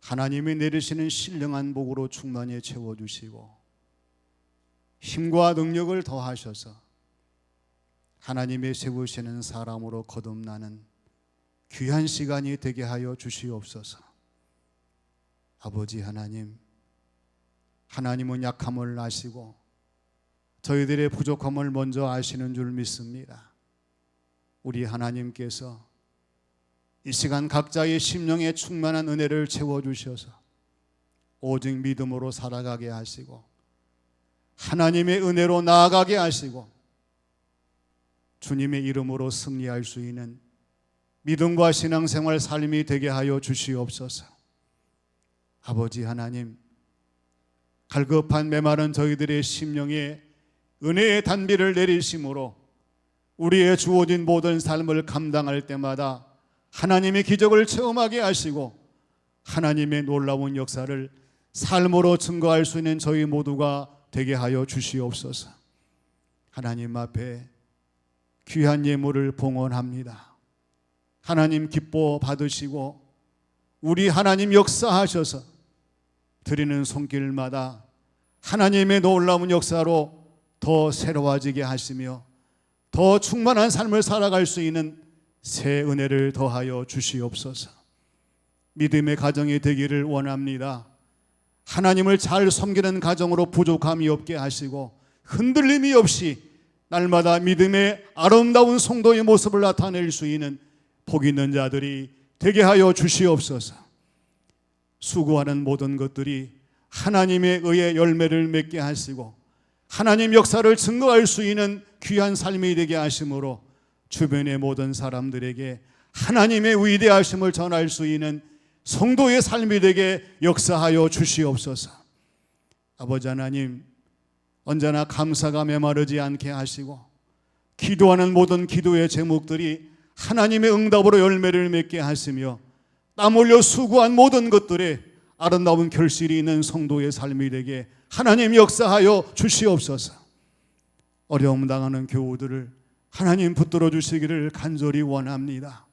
하나님이 내리시는 신령한 복으로 충만히 채워주시고 힘과 능력을 더하셔서 하나님의 세우시는 사람으로 거듭나는 귀한 시간이 되게 하여 주시옵소서. 아버지 하나님, 하나님은 약함을 아시고 저희들의 부족함을 먼저 아시는 줄 믿습니다. 우리 하나님께서 이 시간 각자의 심령에 충만한 은혜를 채워주셔서 오직 믿음으로 살아가게 하시고 하나님의 은혜로 나아가게 하시고 주님의 이름으로 승리할 수 있는 믿음과 신앙생활 삶이 되게 하여 주시옵소서. 아버지 하나님, 갈급한 메마른 저희들의 심령에 은혜의 단비를 내리심으로 우리의 주어진 모든 삶을 감당할 때마다 하나님의 기적을 체험하게 하시고 하나님의 놀라운 역사를 삶으로 증거할 수 있는 저희 모두가 되게 하여 주시옵소서. 하나님 앞에 귀한 예물을 봉헌합니다. 하나님 기뻐 받으시고 우리 하나님 역사하셔서 드리는 손길마다 하나님의 놀라운 역사로 더 새로워지게 하시며 더 충만한 삶을 살아갈 수 있는 새 은혜를 더하여 주시옵소서. 믿음의 가정이 되기를 원합니다. 하나님을 잘 섬기는 가정으로 부족함이 없게 하시고 흔들림이 없이 날마다 믿음의 아름다운 성도의 모습을 나타낼 수 있는 복 있는 자들이 되게 하여 주시옵소서. 수고하는 모든 것들이 하나님의 의의 열매를 맺게 하시고 하나님 역사를 증거할 수 있는 귀한 삶이 되게 하심으로 주변의 모든 사람들에게 하나님의 위대하심을 전할 수 있는 성도의 삶이 되게 역사하여 주시옵소서. 아버지 하나님, 언제나 감사가 메마르지 않게 하시고 기도하는 모든 기도의 제목들이 하나님의 응답으로 열매를 맺게 하시며 땀 흘려 수고한 모든 것들에 아름다운 결실이 있는 성도의 삶이 되게 하나님 역사하여 주시옵소서. 어려움 당하는 교우들을 하나님 붙들어 주시기를 간절히 원합니다.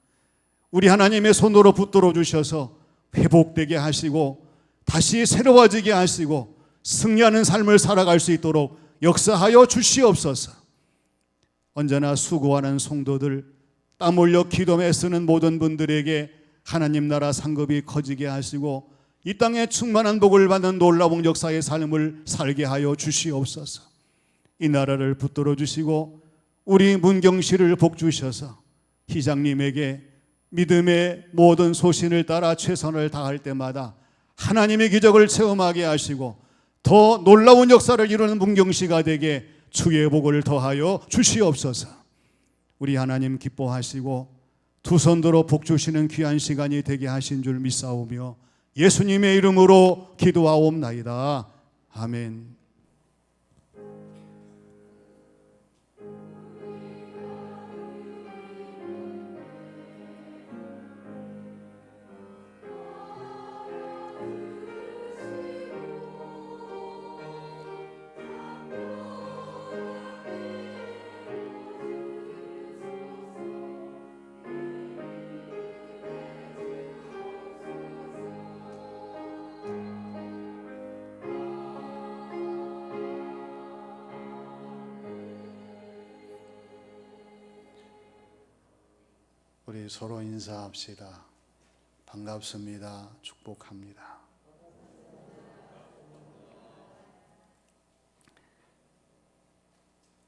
우리 하나님의 손으로 붙들어 주셔서 회복되게 하시고 다시 새로워지게 하시고 승리하는 삶을 살아갈 수 있도록 역사하여 주시옵소서. 언제나 수고하는 성도들, 땀 흘려 기도에 쓰는 모든 분들에게 하나님 나라 상급이 커지게 하시고 이 땅에 충만한 복을 받는 놀라운 역사의 삶을 살게 하여 주시옵소서. 이 나라를 붙들어 주시고 우리 문경시를 복주셔서 희장님에게 믿음의 모든 소신을 따라 최선을 다할 때마다 하나님의 기적을 체험하게 하시고 더 놀라운 역사를 이루는 문경시가 되게 주의 복을 더하여 주시옵소서. 우리 하나님 기뻐하시고 두 손 들어 복주시는 귀한 시간이 되게 하신 줄 믿사오며 예수님의 이름으로 기도하옵나이다. 아멘. 우리 서로 인사합시다. 반갑습니다. 축복합니다.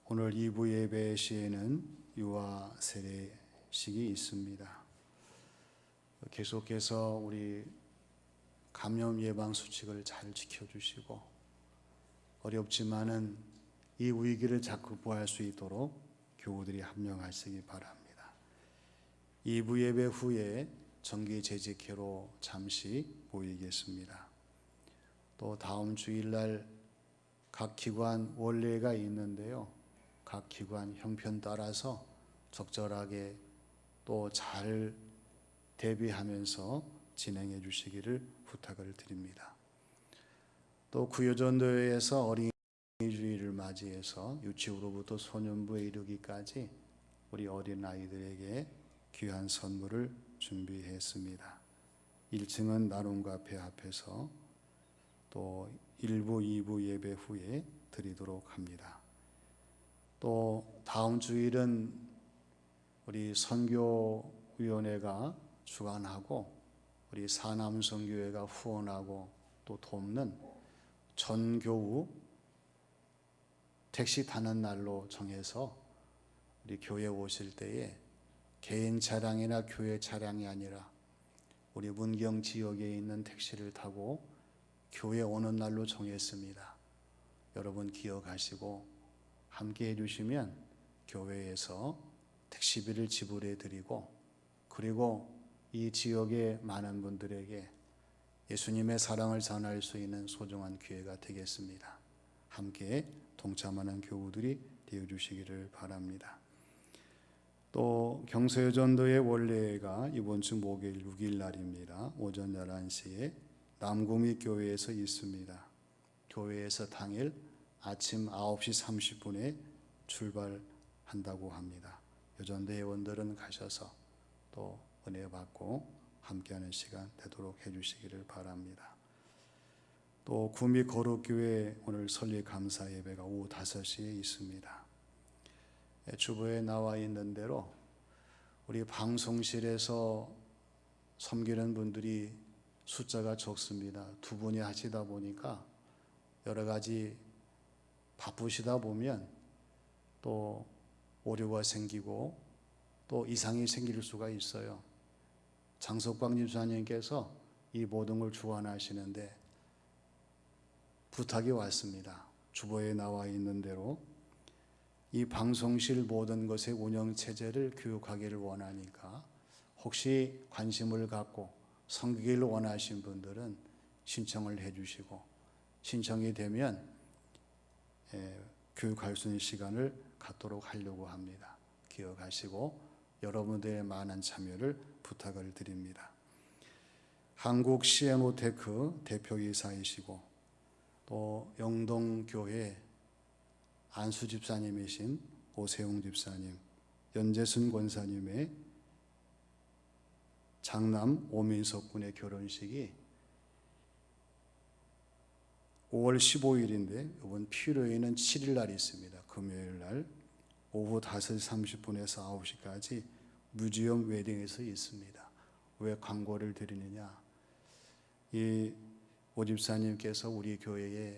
오늘 2부 예배 시에는 유아 세례식이 있습니다. 계속해서 우리 감염 예방 수칙을 잘 지켜주시고 어렵지만은 이 위기를 극복할 수 있도록 교우들이 합력하시기 바랍니다. 2부 예배 후에 정기 재직회로 잠시 모이겠습니다. 또 다음 주일날 각 기관 원례가 있는데요. 각 기관 형편 따라서 적절하게 또 잘 대비하면서 진행해 주시기를 부탁을 드립니다. 또 구요전도회에서 어린이 주일을 맞이해서 유치부로부터 소년부에 이르기까지 우리 어린 아이들에게 귀한 선물을 준비했습니다. 1층은 나눔 카페 앞에서 또 1부, 2부 예배 후에 드리도록 합니다. 또 다음 주일은 우리 선교위원회가 주관하고 우리 사남성교회가 후원하고 또 돕는 전교우 택시 타는 날로 정해서 우리 교회 오실 때에 개인 차량이나 교회 차량이 아니라 우리 문경 지역에 있는 택시를 타고 교회 오는 날로 정했습니다. 여러분 기억하시고 함께 해주시면 교회에서 택시비를 지불해 드리고 그리고 이 지역의 많은 분들에게 예수님의 사랑을 전할 수 있는 소중한 기회가 되겠습니다. 함께 동참하는 교우들이 되어주시기를 바랍니다. 또 경서여전도의 원래가 이번 주 목요일 6일 날입니다. 오전 11시에 남구미 교회에서 있습니다. 교회에서 당일 아침 9시 30분에 출발한다고 합니다. 여전도 회원들은 가셔서 또 은혜 받고 함께하는 시간 되도록 해주시기를 바랍니다. 또 구미 거룩교회 오늘 설립 감사 예배가 오후 5시에 있습니다. 주보에 나와 있는 대로 우리 방송실에서 섬기는 분들이 숫자가 적습니다. 두 분이 하시다 보니까 여러 가지 바쁘시다 보면 또 오류가 생기고 또 이상이 생길 수가 있어요. 장석광 집사님께서 이 모든 걸 주관하시는데 부탁이 왔습니다. 주보에 나와 있는 대로 이 방송실 모든 것의 운영 체제를 교육하기를 원하니까 혹시 관심을 갖고 섬기기를 원하신 분들은 신청을 해주시고 신청이 되면 교육할 수 있는 시간을 갖도록 하려고 합니다. 기억하시고 여러분들의 많은 참여를 부탁을 드립니다. 한국 CNO테크 대표이사이시고 또 영동교회 안수 집사님이신 오세용 집사님, 연재순 권사님의 장남 오민석 군의 결혼식이 5월 15일인데 이번 필요에는 7일 날 있습니다. 금요일 날 오후 5시 30분에서 9시까지 뮤지엄 웨딩에서 있습니다. 왜 광고를 드리느냐? 이 오 집사님께서 우리 교회에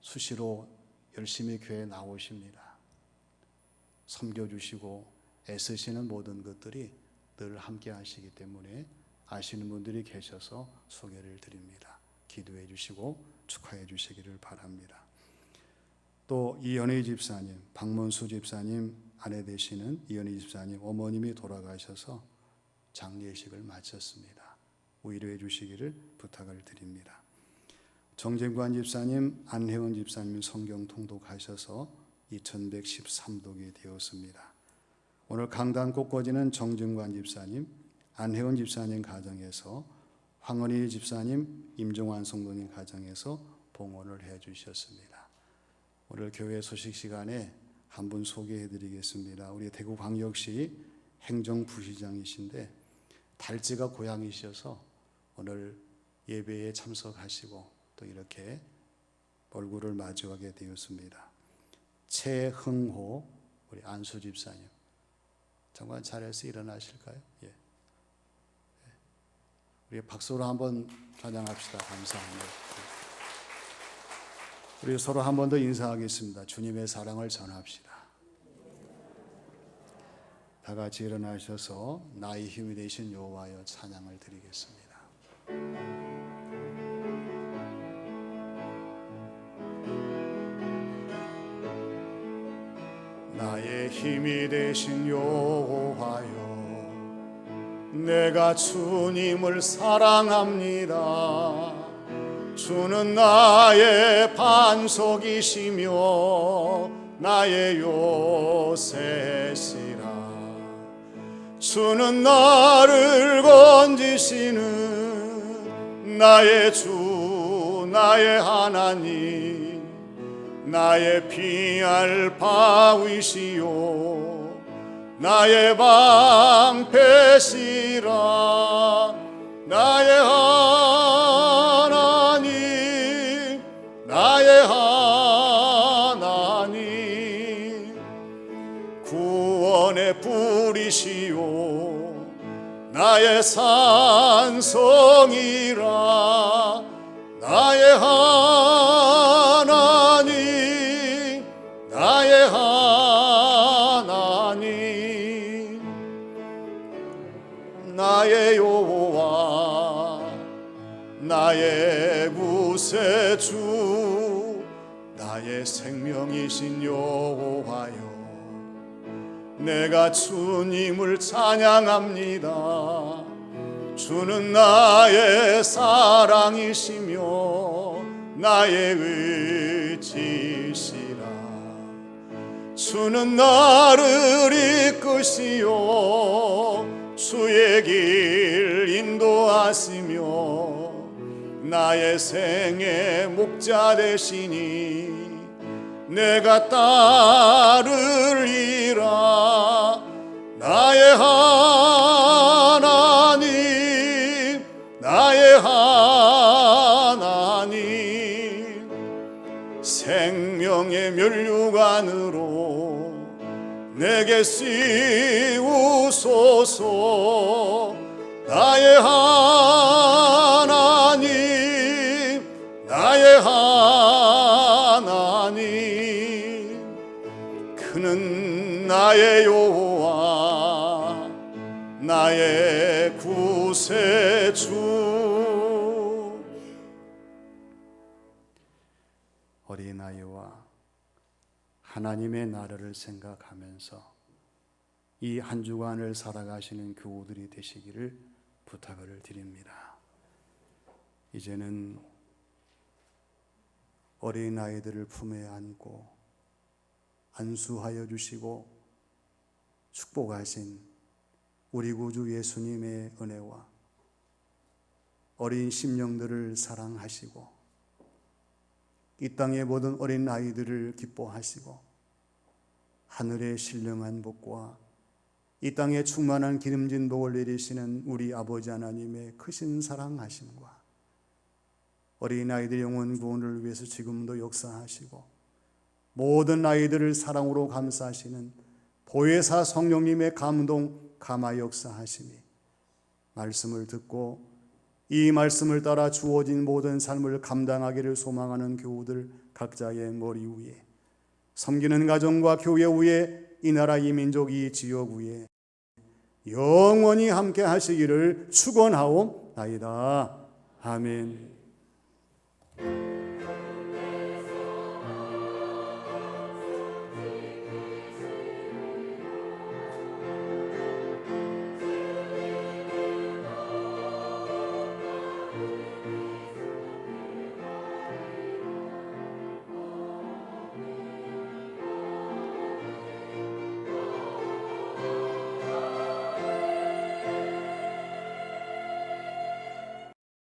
수시로 열심히 교회에 나오십니다. 섬겨주시고 애쓰시는 모든 것들이 늘 함께 하시기 때문에 아시는 분들이 계셔서 소개를 드립니다. 기도해 주시고 축하해 주시기를 바랍니다. 또 이연희 집사님, 박문수 집사님 아내 되시는 이연희 집사님 어머님이 돌아가셔서 장례식을 마쳤습니다. 위로해 주시기를 부탁을 드립니다. 정진관 집사님, 안혜원 집사님 성경 통독하셔서 2113독이 되었습니다. 오늘 강단 꽃꽂이는 정진관 집사님, 안혜원 집사님 가정에서 황은희 집사님, 임종환 성도님 가정에서 봉헌을 해 주셨습니다. 오늘 교회 소식 시간에 한 분 소개해 드리겠습니다. 우리 대구광역시 행정부시장이신데 달지가 고향이셔서 오늘 예배에 참석하시고 또 이렇게 얼굴을 마주하게 되었습니다. 최흥호 우리 안수 집사님, 정말 잘해서 일어나실까요? 예. 우리 박수로 한번 찬양합시다. 감사합니다. 우리 서로 한 번 더 인사하겠습니다. 주님의 사랑을 전합시다. 다 같이 일어나셔서 나의 힘이 되신 여호와여 찬양을 드리겠습니다. 나의 힘이 되신 여호와여, 내가 주님을 사랑합니다. 주는 나의 반석이시며 나의 요새시라. 주는 나를 건지시는 나의 주 나의 하나님 나의 피할 바위시요 나의 방패시라 나의 하나님 나의 하나님 구원의 뿌리시요 나의 산성이라 나의 하나님 나의 하나님 나의 여호와 나의 구세주 나의 생명이신 여호와여 내가 주님을 찬양합니다. 주는 나의 사랑이시며 나의 의지시라. 주는 나를 이끄시어 주의 길 인도하시며 나의 생의 목자 되시니 내가 따르리라. 나의 하나님 나의 하나님 생명의 면류관으로 내게 씌우소서. 나의 하나님 나의 하나님 그는 나의 여호와 나의 구세주. 어린아이와 하나님의 나라를 생각하면서 이 한 주간을 살아가시는 교우들이 되시기를 부탁을 드립니다. 이제는 어린아이들을 품에 안고 안수하여 주시고 축복하신 우리 구주 예수님의 은혜와 어린 심령들을 사랑하시고 이 땅의 모든 어린 아이들을 기뻐하시고 하늘의 신령한 복과 이 땅에 충만한 기름진 복을 내리시는 우리 아버지 하나님의 크신 사랑하심과 어린 아이들 영혼 구원을 위해서 지금도 역사하시고 모든 아이들을 사랑으로 감싸시는 보혜사 성령님의 감동 감화 역사하시니 말씀을 듣고 이 말씀을 따라 주어진 모든 삶을 감당하기를 소망하는 교우들 각자의 머리 위에 섬기는 가정과 교회 위에 이 나라 이 민족 이 지역 위에 영원히 함께 하시기를 축원하옵나이다. 아멘.